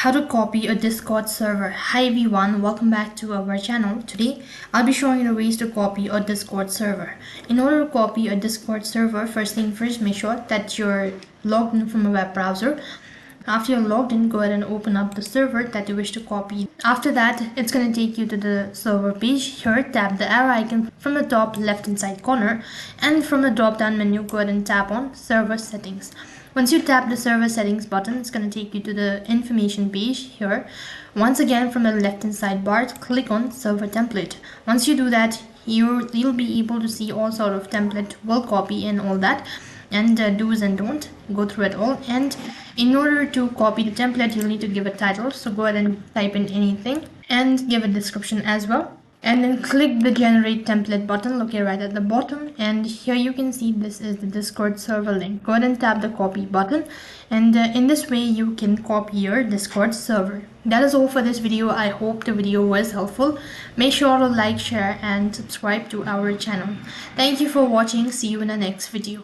How to copy a Discord server. Hi everyone, welcome back to our channel. Today I'll be showing you the ways to copy a Discord server. In order to copy a Discord server, first thing first, make sure that you're logged in from a web browser. After you're logged in, go ahead and open up the server that you wish to copy. After that, it's going to take you to the server page. Here, tap the arrow icon from the top left hand side corner, and from the drop down menu, go ahead and tap on server settings. Once you tap the server settings button, it's going to take you to the information page here. Once again, from the left hand side bar, click on server template. Once you do that, you'll be able to see all sort of template will copy and all that, and do's and don't, go through it all. And in order to copy the template, you'll need to give a title, so go ahead and type in anything and give a description as well, and then click the generate template button located right at the bottom, and here you can see this is the Discord server link. Go ahead and tap the copy button, and in this way you can copy your Discord server. That is all for this video. I hope the video was helpful. Make sure to like, share and subscribe to our channel. Thank you for watching. See you in the next video.